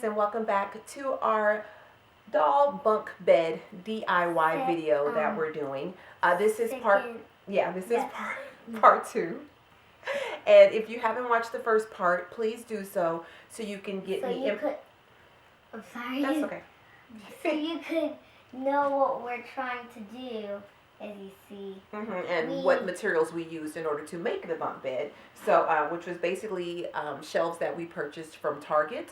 guys, and welcome back to our doll bunk bed DIY video that we're doing. This is part two. And if you haven't watched the first part, please do so you can get I'm sorry. That's okay. So you could know what we're trying to do, as you see. And what materials we used in order to make the bunk bed. So, which was basically shelves that we purchased from Target,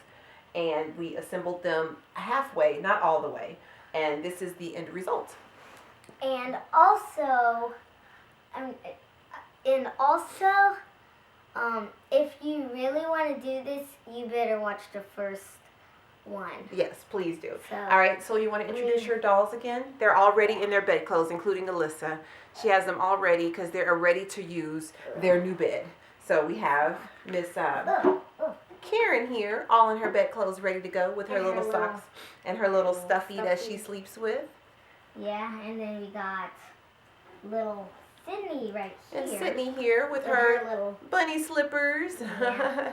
and we assembled them halfway, not all the way. And this is the end result. And also, if you really want to do this, you better watch the first one. Yes, please do. All right, so you want to introduce your dolls again? They're already in their bed clothes, including Alyssa. She has them all ready because they're ready to use their new bed. So we have Miss Karen here, all in her bed clothes, ready to go with her little socks and her little stuffy that she sleeps with. Yeah, and then we got little Sydney right here. And Sydney here with her little bunny slippers. Yeah.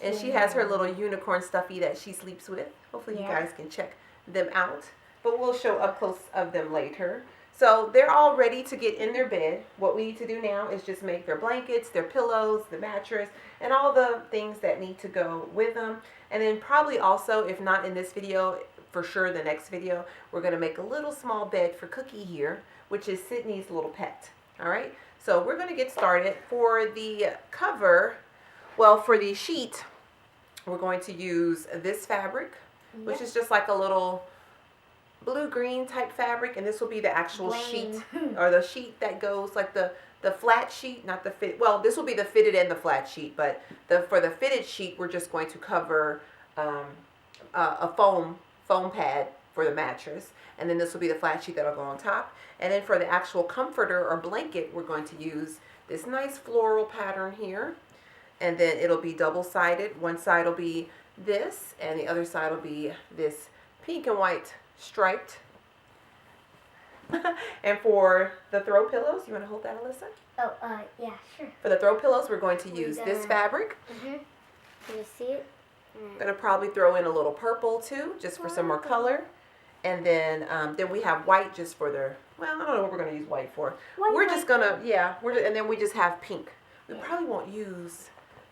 And she has her little unicorn stuffy that she sleeps with. Hopefully you guys can check them out. But we'll show up close of them later. So they're all ready to get in their bed. What we need to do now is just make their blankets, their pillows, the mattress, and all the things that need to go with them. And then probably also, if not in this video, for sure the next video, we're going to make a little small bed for Cookie here, which is Sydney's little pet. All right, so we're going to get started. For the cover, well, for the sheet, we're going to use this fabric, which is just like a little blue-green type fabric, and this will be the actual sheet, or the sheet that goes like the flat sheet, not the fit. Well, this will be the fitted and the flat sheet, but for the fitted sheet, we're just going to cover a foam pad for the mattress, and then this will be the flat sheet that'll go on top. And then for the actual comforter or blanket, we're going to use this nice floral pattern here, and then it'll be double-sided. One side will be this, and the other side will be this pink and white striped. And for the throw pillows, you want to hold that, Alyssa? Oh, yeah, sure. For the throw pillows, we're going to use this fabric. Can you see it? I'm going to probably throw in a little purple too, just for some more color. And then we have white just for the, well, I don't know what we're going to use white for. We're just going to, and then we just have pink. We probably won't use,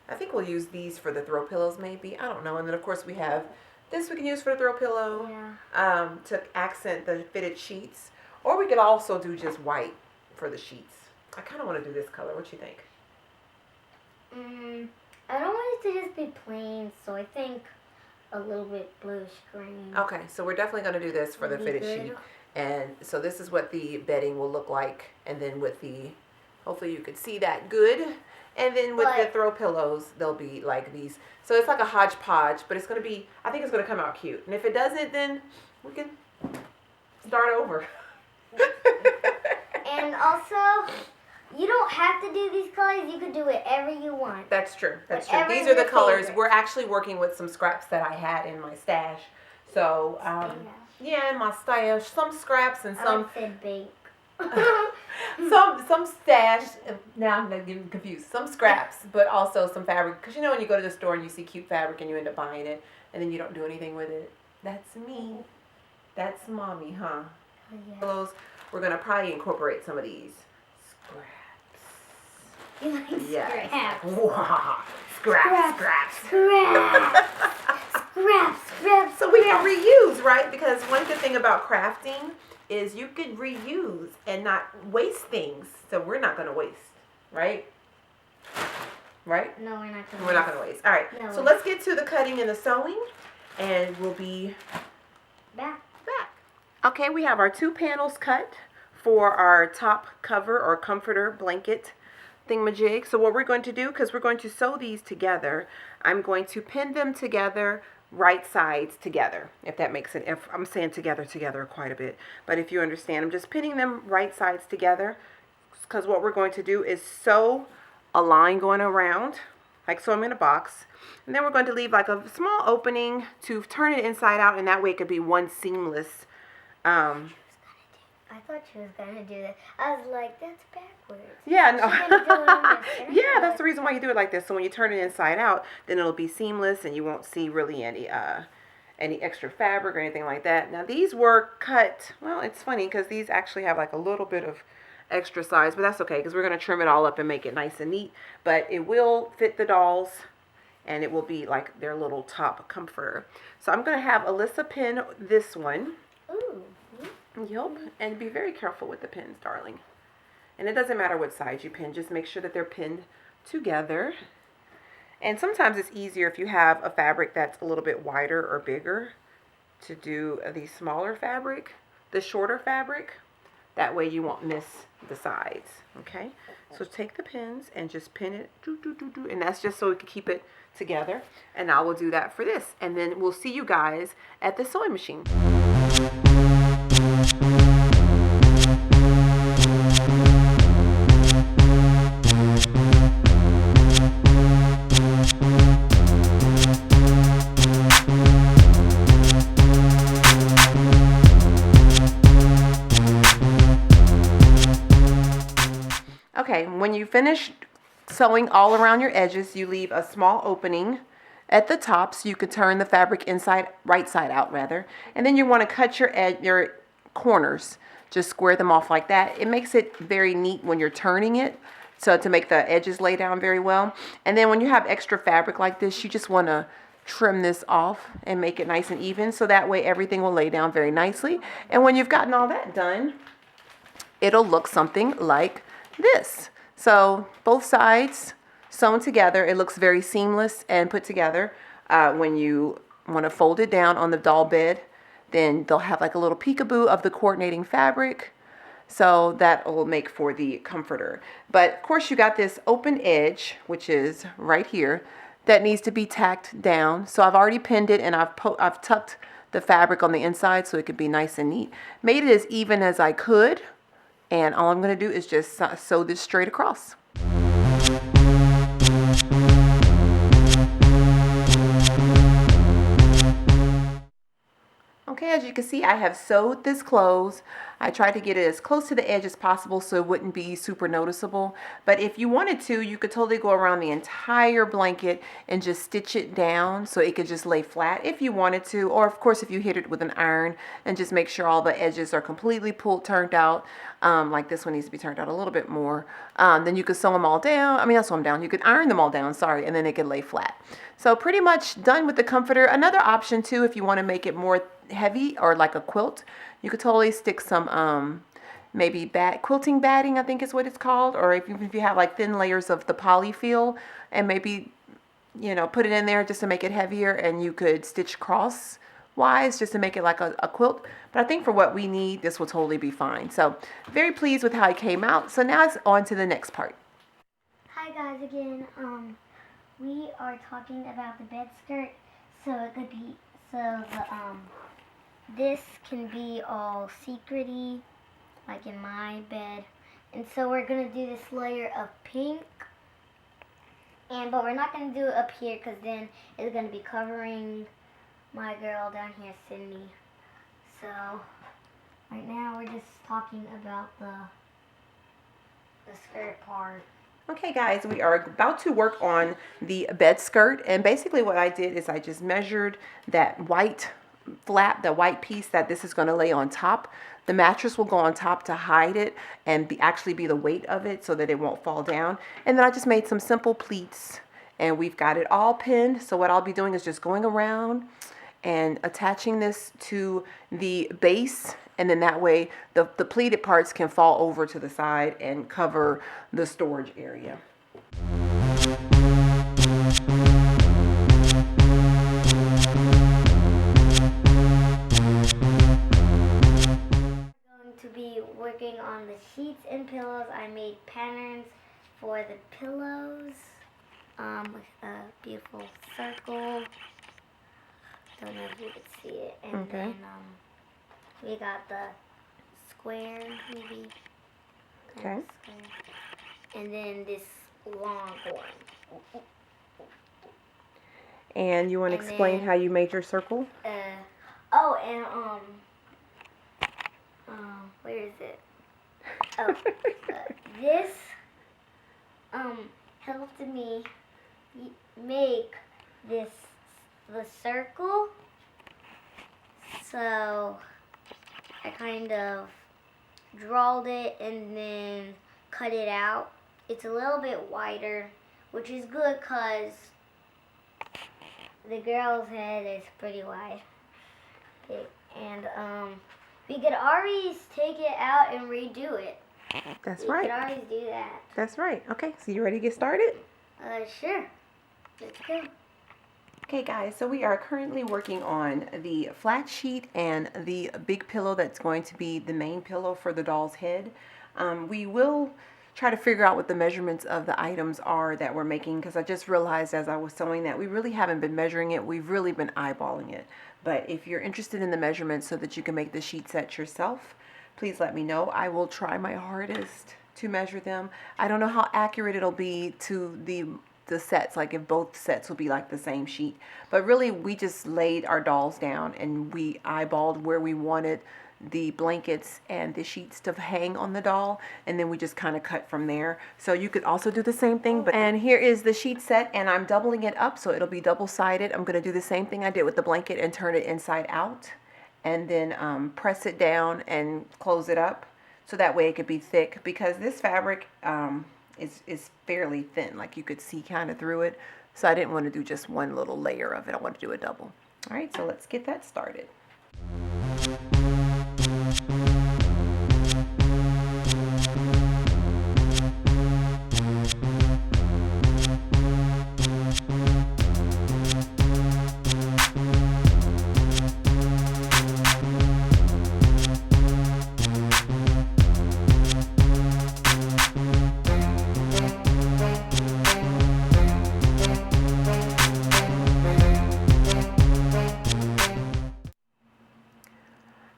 I think we'll use these for the throw pillows maybe. I don't know. And then of course we have this we can use for the throw pillow to accent the fitted sheets. Or we could also do just white for the sheets. I kind of want to do this color. What you think? I don't want it to just be plain, so I think a little bit bluish green. Okay, so we're definitely going to do this for the fitted sheet. And so this is what the bedding will look like. And then with the, hopefully you could see that good. And then with the throw pillows, they'll be like these. So it's like a hodgepodge, but it's going to be, I think it's going to come out cute. And if it doesn't, then we can start over. And also, you don't have to do these colors. You could do whatever you want. That's true. That's true. These are the colors. We're actually working with some scraps that I had in my stash. So, yeah, in my stash. Some scraps and some... I said bake. some stash. Now I'm getting confused. Some scraps, but also some fabric. Because you know when you go to the store and you see cute fabric and you end up buying it, and then you don't do anything with it. That's me. That's mommy, huh? Yeah. We're going to probably incorporate some of these scraps. You like scraps? Wow. Scraps. Scraps. So we can reuse, right? Because one good thing about crafting is you could reuse and not waste things. So we're not going to waste, right? Right? No, we're not going to We're not going to waste. All right. No, so let's get to the cutting and the sewing, and we'll be back. Okay, we have our 2 panels cut for our top cover or comforter blanket thingamajig. So what we're going to do, because we're going to sew these together, I'm going to pin them together, right sides together, if that makes it. If I'm saying together quite a bit, but if you understand, I'm just pinning them right sides together, because what we're going to do is sew a line going around, like so I'm in a box, and then we're going to leave like a small opening to turn it inside out, and that way it could be one seamless. I thought she was gonna do that. I was like, that's backwards. Yeah, no. Yeah, that's the reason why why you do it like this. So when you turn it inside out, then it'll be seamless and you won't see really any extra fabric or anything like that. Now these were cut, well, it's funny because these actually have like a little bit of extra size, but that's okay because we're going to trim it all up and make it nice and neat. But it will fit the dolls and it will be like their little top comforter. So I'm going to have Alyssa pin this one. Ooh. Yep, and be very careful with the pins, darling. And it doesn't matter what size you pin, just make sure that they're pinned together. And sometimes it's easier if you have a fabric that's a little bit wider or bigger to do the smaller fabric, the shorter fabric. That way you won't miss the sides, okay? So take the pins and just pin it, and that's just so we can keep it together. And I will do that for this. And then we'll see you guys at the sewing machine. Okay, when you finish sewing all around your edges, you leave a small opening at the top so you can turn the fabric right side out rather. And then you want to cut your corners, just square them off like that. It makes it very neat when you're turning it, so to make the edges lay down very well. And then when you have extra fabric like this, you just want to trim this off and make it nice and even, so that way everything will lay down very nicely. And when you've gotten all that done, it'll look something like this. So both sides sewn together, it looks very seamless and put together. When you want to fold it down on the doll bed, then they'll have like a little peekaboo of the coordinating fabric. So that will make for the comforter. But of course you got this open edge, which is right here, that needs to be tacked down. So I've already pinned it and I've tucked the fabric on the inside so it could be nice and neat. Made it as even as I could. And all I'm going to do is just sew this straight across. Okay, as you can see, I have sewed this close. I tried to get it as close to the edge as possible so it wouldn't be super noticeable. But if you wanted to, you could totally go around the entire blanket and just stitch it down so it could just lay flat if you wanted to. Or of course, if you hit it with an iron and just make sure all the edges are completely turned out, like this one needs to be turned out a little bit more, then you could sew them all down. I mean, not sew them down. You could iron them all down, sorry, and then it could lay flat. So pretty much done with the comforter. Another option too, if you want to make it more heavy or like a quilt, you could totally stick some maybe quilting batting, I think is what it's called, or if you have like thin layers of the polyfill and maybe, you know, put it in there just to make it heavier, and you could stitch crosswise just to make it like a quilt. But I think for what we need, this will totally be fine. So very pleased with how it came out. So now it's on to the next part. Hi guys again. We are talking about the bed skirt, so it could be this can be all secret-y, like in my bed. And so we're going to do this layer of pink. But we're not going to do it up here because then it's going to be covering my girl down here, Sydney. So right now we're just talking about the skirt part. Okay guys, we are about to work on the bed skirt, and basically what I did is I just measured that white flap, the white piece that this is going to lay on top. The mattress will go on top to hide it and actually be the weight of it so that it won't fall down. And then I just made some simple pleats and we've got it all pinned. So what I'll be doing is just going around and attaching this to the base, and then that way the pleated parts can fall over to the side and cover the storage area. To be working on the sheets and pillows. I made patterns for the pillows with a beautiful circle. Don't know if you can see it. And then we got the square, maybe. Okay. And then this long one. And you want to explain how you made your circle? Where is it? Oh, this, helped me make the circle. So I kind of drawed it and then cut it out. It's a little bit wider, which is good because the girl's head is pretty wide. Okay, and we could always take it out and redo it. That's right. We could always do that. That's right. Okay, so you ready to get started? Sure. Let's go. Okay guys, so we are currently working on the flat sheet and the big pillow that's going to be the main pillow for the doll's head. We will try to figure out what the measurements of the items are that we're making, because I just realized as I was sewing that we really haven't been measuring it. We've really been eyeballing it. But if you're interested in the measurements so that you can make the sheet set yourself, please let me know. I will try my hardest to measure them. I don't know how accurate it'll be to the sets, like if both sets will be like the same sheet, but really we just laid our dolls down and we eyeballed where we wanted the blankets and the sheets to hang on the doll, and then we just kind of cut from there. So you could also do the same thing. And here is the sheet set, and I'm doubling it up so it'll be double-sided. I'm going to do the same thing I did with the blanket and turn it inside out, and then press it down and close it up so that way it could be thick, because this fabric is fairly thin, like you could see kind of through it. So I didn't want to do just one little layer of it. I want to do a double. All right, so let's get that started.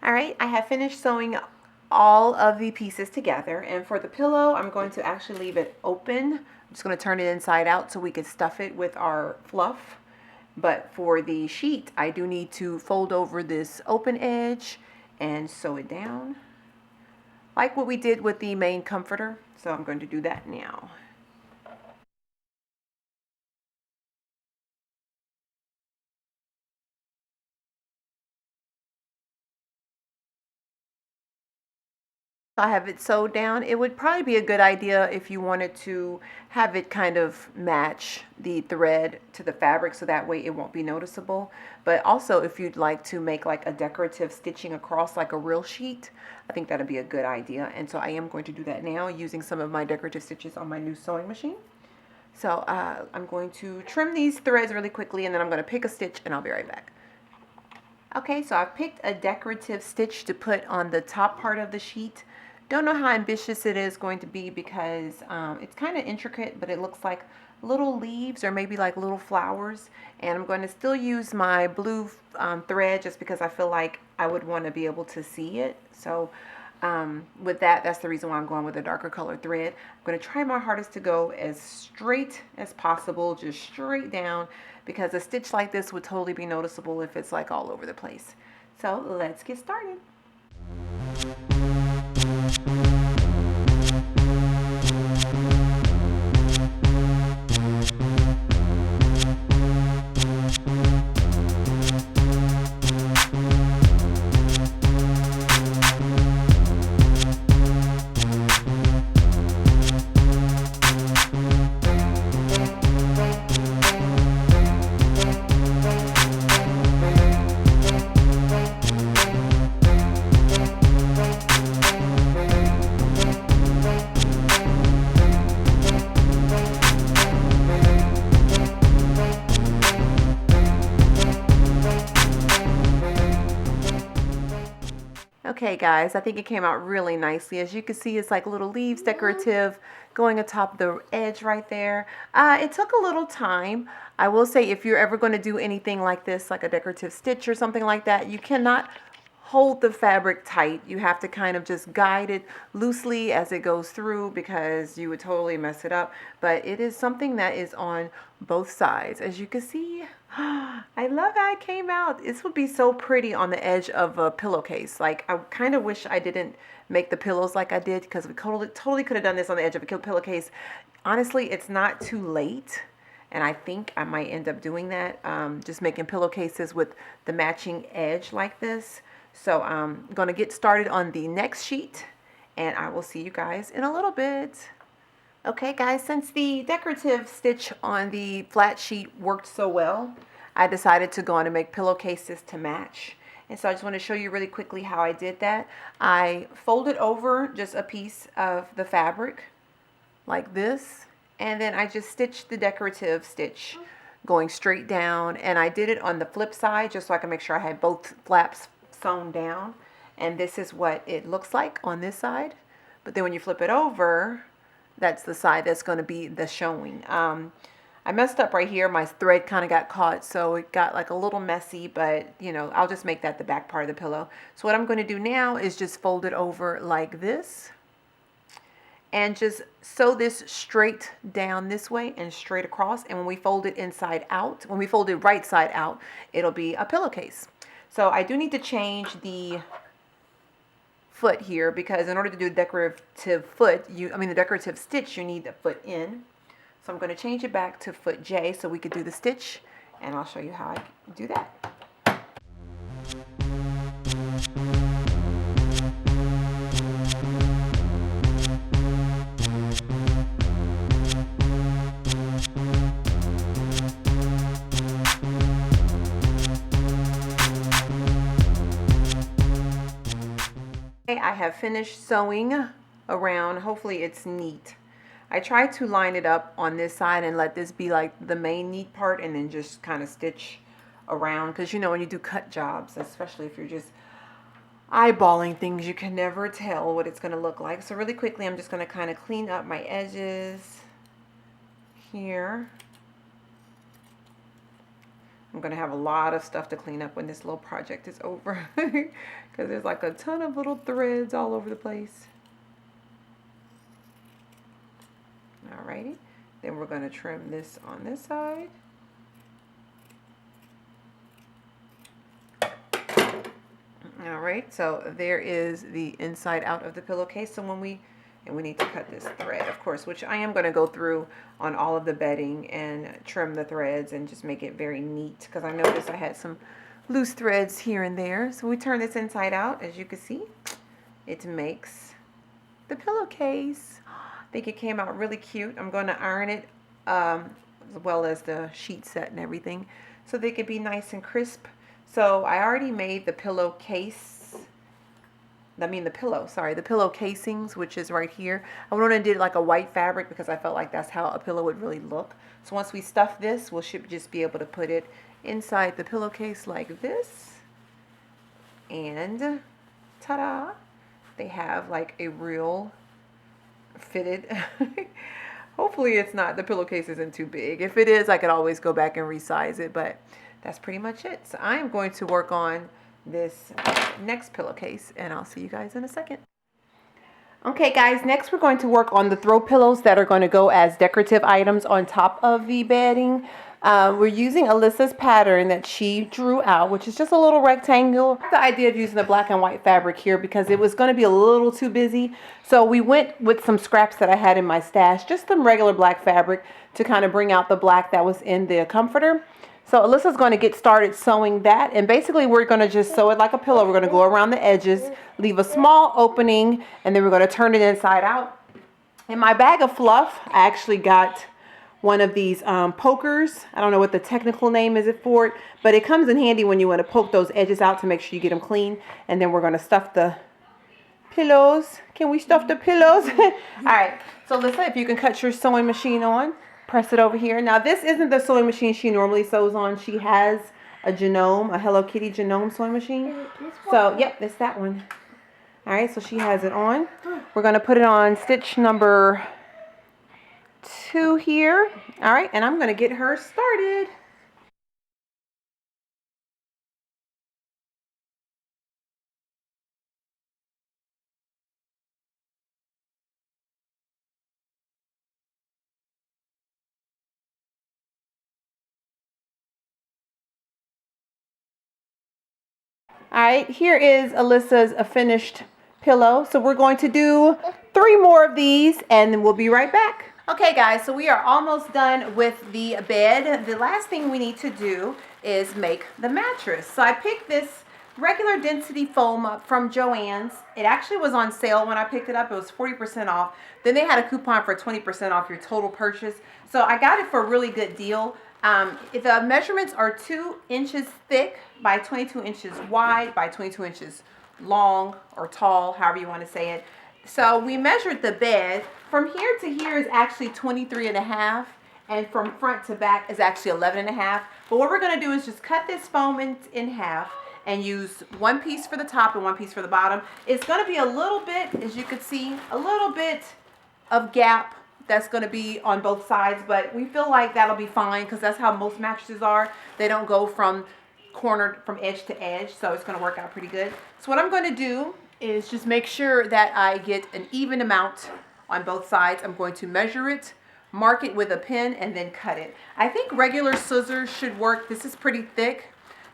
Alright, I have finished sewing all of the pieces together, and for the pillow I'm going to actually leave it open. I'm just going to turn it inside out so we can stuff it with our fluff. But for the sheet I do need to fold over this open edge and sew it down like what we did with the main comforter. So I'm going to do that now. I have it sewed down. It would probably be a good idea if you wanted to have it kind of match the thread to the fabric so that way it won't be noticeable. But also if you'd like to make like a decorative stitching across like a real sheet, I think that'd be a good idea. And so I am going to do that now using some of my decorative stitches on my new sewing machine. So I'm going to trim these threads really quickly, and then I'm going to pick a stitch and I'll be right back. Okay, so I've picked a decorative stitch to put on the top part of the sheet. Don't know how ambitious it is going to be because it's kind of intricate, but it looks like little leaves or maybe like little flowers. And I'm going to still use my blue thread just because I feel like I would want to be able to see it. So with that, that's the reason why I'm going with a darker colored thread. I'm going to try my hardest to go as straight as possible, just straight down, because a stitch like this would totally be noticeable if it's like all over the place. So let's get started. Okay guys, I think it came out really nicely. As you can see, it's like little leaves, decorative, going atop the edge right there. It took a little time. I will say, if you're ever going to do anything like this, like a decorative stitch or something like that, you cannot hold the fabric tight. You have to kind of just guide it loosely as it goes through, because you would totally mess it up. But it is something that is on both sides. As you can see, I love how it came out. This would be so pretty on the edge of a pillowcase. Like, I kind of wish I didn't make the pillows like I did, because we totally could have done this on the edge of a pillowcase. Honestly, it's not too late, and I think I might end up doing that. Just making pillowcases with the matching edge like this. So I'm going to get started on the next sheet, and I will see you guys in a little bit. Okay guys, since the decorative stitch on the flat sheet worked so well, I decided to go on and make pillowcases to match. And so I just want to show you really quickly how I did that. I folded over just a piece of the fabric like this, and then I just stitched the decorative stitch going straight down, and I did it on the flip side just so I can make sure I had both flaps sewn down. And this is what it looks like on this side. But then when you flip it over, that's the side that's going to be the showing. I messed up right here. My thread kind of got caught, so it got like a little messy, but you know, I'll just make that the back part of the pillow. So what I'm going to do now is just fold it over like this and just sew this straight down this way and straight across. And when we fold it inside out, when we fold it right side out, it'll be a pillowcase. So I do need to change the foot here, because in order to do the decorative foot, the decorative stitch, you need the foot in. So I'm going to change it back to foot J so we could do the stitch, and I'll show you how I do that. I have finished sewing around. Hopefully it's neat. I tried to line it up on this side and let this be like the main neat part, and then just kind of stitch around, because you know when you do cut jobs, especially if you're just eyeballing things, you can never tell what it's going to look like. So really quickly, I'm just going to kind of clean up my edges here. I'm going to have a lot of stuff to clean up when this little project is over, because there's like a ton of little threads all over the place. Alrighty, then we're going to trim this on this side. Alright, so there is the inside out of the pillowcase. So we need to cut this thread, of course, which I am going to go through on all of the bedding and trim the threads and just make it very neat, because I noticed I had some loose threads here and there. So we turn this inside out. As you can see, it makes the pillowcase. I think it came out really cute. I'm going to iron it as well as the sheet set and everything, so they could be nice and crisp. So I already made the pillowcase. The pillow casings, which is right here. I went on and did like a white fabric because I felt like that's how a pillow would really look. So once we stuff this, we should just be able to put it inside the pillowcase like this. And ta-da! They have like a real fitted. Hopefully it's not, the pillowcase isn't too big. If it is, I could always go back and resize it, but that's pretty much it. So I am going to work on this next pillowcase, and I'll see you guys in a second. Okay guys, next we're going to work on the throw pillows that are going to go as decorative items on top of the bedding. We're using Alyssa's pattern that she drew out, which is just a little rectangle. The idea of using the black and white fabric here because it was going to be a little too busy. So we went with some scraps that I had in my stash, just some regular black fabric to kind of bring out the black that was in the comforter. So Alyssa's going to get started sewing that, and basically we're going to just sew it like a pillow. We're going to go around the edges, leave a small opening, and then we're going to turn it inside out. In my bag of fluff, I actually got one of these pokers. I don't know what the technical name is for it, but it comes in handy when you want to poke those edges out to make sure you get them clean. And then we're going to stuff the pillows. Can we stuff the pillows? All right. So Alyssa, if you can cut your sewing machine on. Press it over here. Now this isn't the sewing machine she normally sews on. She has a Genome, a Hello Kitty Genome sewing machine. So yep, it's that one. All right, so she has it on. We're going to put it on stitch number 2 here. All right, and I'm going to get her started. All right, here is Alyssa's finished pillow. So we're going to do 3 more of these and then we'll be right back. Okay guys, so we are almost done with the bed. The last thing we need to do is make the mattress. So I picked this regular density foam up from Joann's. It actually was on sale when I picked it up. It was 40% off. Then they had a coupon for 20% off your total purchase. So I got it for a really good deal. The measurements are 2 inches thick by 22 inches wide by 22 inches long or tall, however you want to say it. So we measured the bed. From here to here is actually 23.5, and from front to back is actually 11.5. But what we're going to do is just cut this foam in half and use 1 piece for the top and 1 piece for the bottom. It's going to be a little bit, as you can see, a little bit of gap that's going to be on both sides, but we feel like that'll be fine because that's how most mattresses are. They don't go from edge to edge, so it's going to work out pretty good. So what I'm going to do is just make sure that I get an even amount on both sides. I'm going to measure it, mark it with a pen, and then cut it. I think regular scissors should work. This is pretty thick.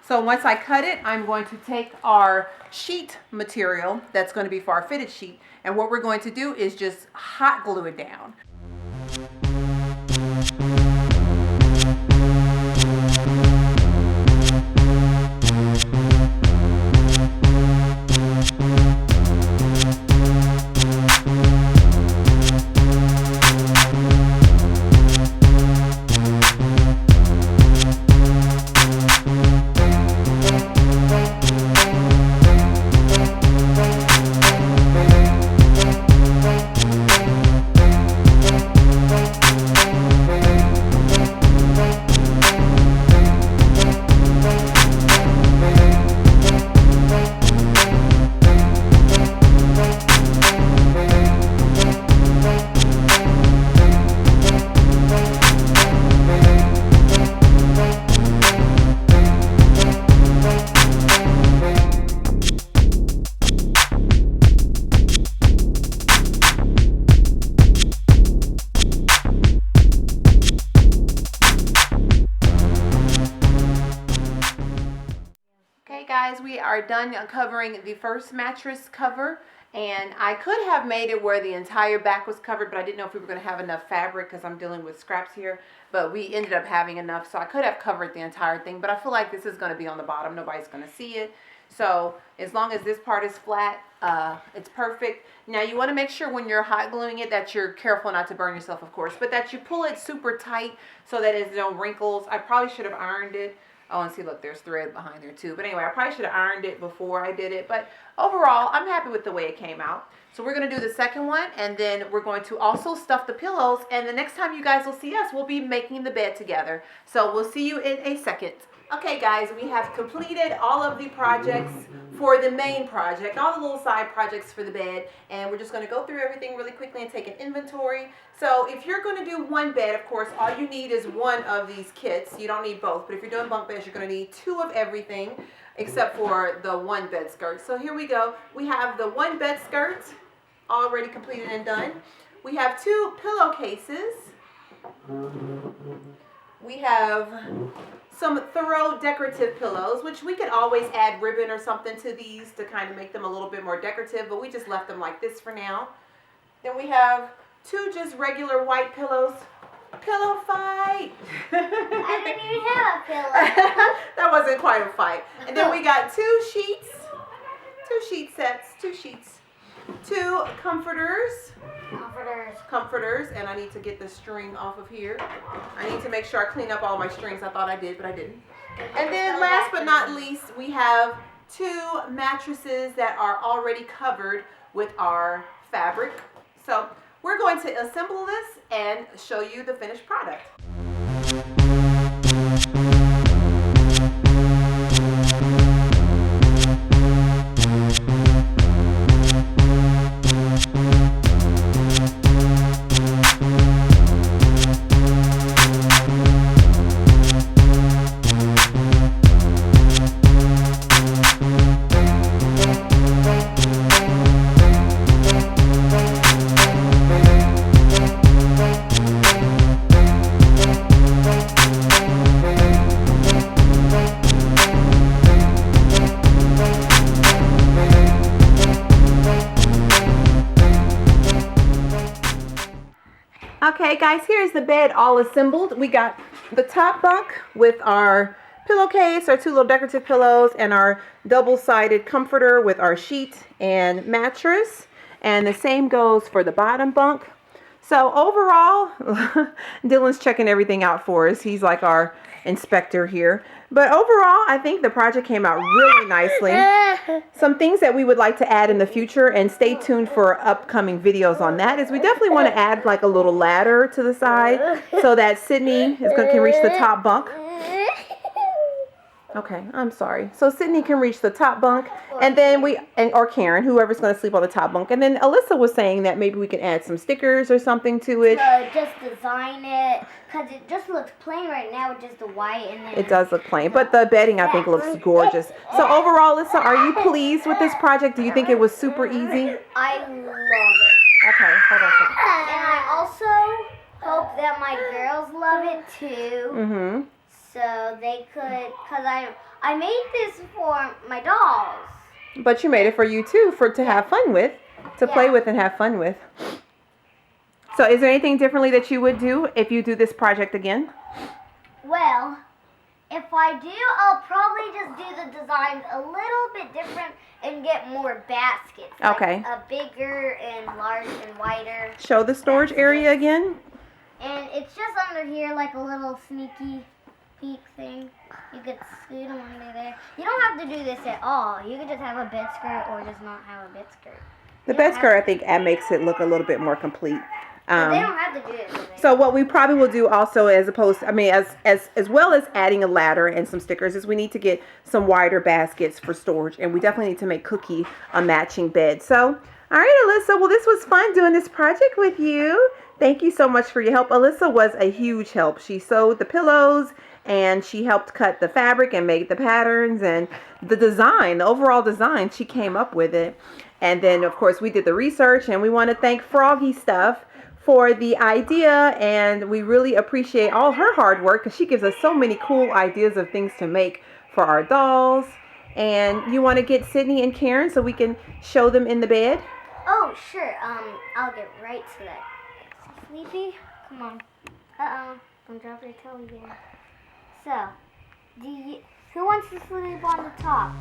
So once I cut it, I'm going to take our sheet material that's going to be for our fitted sheet, and what we're going to do is just hot glue it down. Guys, we are done covering the first mattress cover, and I could have made it where the entire back was covered, but I didn't know if we were going to have enough fabric because I'm dealing with scraps here, but we ended up having enough, so I could have covered the entire thing, but I feel like this is going to be on the bottom. Nobody's going to see it, so as long as this part is flat, it's perfect. Now you want to make sure when you're hot gluing it that you're careful not to burn yourself, of course, but that you pull it super tight so that there's no wrinkles. I probably should have ironed it. Oh, and see, look, there's thread behind there too. But anyway, I probably should have ironed it before I did it. But overall, I'm happy with the way it came out. So we're going to do the second one, and then we're going to also stuff the pillows. And the next time you guys will see us, we'll be making the bed together. So we'll see you in a second. Okay, guys, we have completed all of the projects for the main project, all the little side projects for the bed, and we're just going to go through everything really quickly and take an inventory. So if you're going to do one bed, of course, all you need is one of these kits. You don't need both, but if you're doing bunk beds, you're going to need 2 of everything except for the 1 bed skirt. So here we go. We have the 1 bed skirt already completed and done. We have 2 pillowcases. We have some thorough decorative pillows, which we could always add ribbon or something to these to kind of make them a little bit more decorative, but we just left them like this for now. Then we have 2 just regular white pillows. Pillow fight! I didn't even have a pillow. That wasn't quite a fight. And then we got 2 sheets, 2 sheet sets, 2 sheets, 2 comforters. Comforters, and I need to get the string off of here. I need to make sure I clean up all my strings. I thought I did, but I didn't. And then last but not least, we have 2 mattresses that are already covered with our fabric. So we're going to assemble this and show you the finished product. guys, here's the bed all assembled. We got the top bunk with our pillowcase, our 2 little decorative pillows, and our double-sided comforter with our sheet and mattress. And the same goes for the bottom bunk. So overall, Dylan's checking everything out for us. He's like our inspector here. But overall, I think the project came out really nicely. Some things that we would like to add in the future, and stay tuned for upcoming videos on that, is we definitely want to add like a little ladder to the side so that Sydney can reach the top bunk. Okay, I'm sorry. So Sydney can reach the top bunk, and then or Karen, whoever's going to sleep on the top bunk. And then Alyssa was saying that maybe we could add some stickers or something to it. Just design it, because it just looks plain right now with just the white. And then it does look plain, but the bedding I think looks gorgeous. So overall, Alyssa, are you pleased with this project? Do you think it was super easy? I love it. Okay, hold on a second. And I also hope that my girls love it too. Mm-hmm. So they could, because I made this for my dolls. But you made it for you too, to have fun with, to play with and have fun with. So is there anything differently that you would do if you do this project again? Well, if I do, I'll probably just do the designs a little bit different and get more baskets. Okay. Like a bigger and large and wider. Show the storage area again. And it's just under here like a little sneaky peek thing. You could scoot them under there. You don't have to do this at all. You could just have a bed skirt or just not have a bed skirt. The bed skirt, I think, makes it look a little bit more complete. They don't have to do it. So what we probably will do also, as well as adding a ladder and some stickers, is we need to get some wider baskets for storage, and we definitely need to make Cookie a matching bed. So, all right, Alyssa. Well, this was fun doing this project with you. Thank you so much for your help. Alyssa was a huge help. She sewed the pillows, and she helped cut the fabric and make the patterns and the design, the overall design. She came up with it. And then, of course, we did the research, and we want to thank MyFroggyStuff for the idea, and we really appreciate all her hard work because she gives us so many cool ideas of things to make for our dolls. And you want to get Sydney and Karen so we can show them in the bed? Oh, sure. I'll get right to that. Sleepy? Come on. Don't drop your toe again. So, who wants to sleep on the top?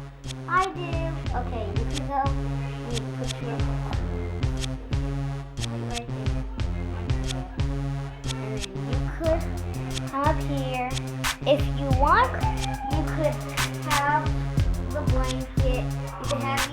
I do. Okay, you can go. You put your right there. And then you could come up here. If you want, you could have the blanket. You could have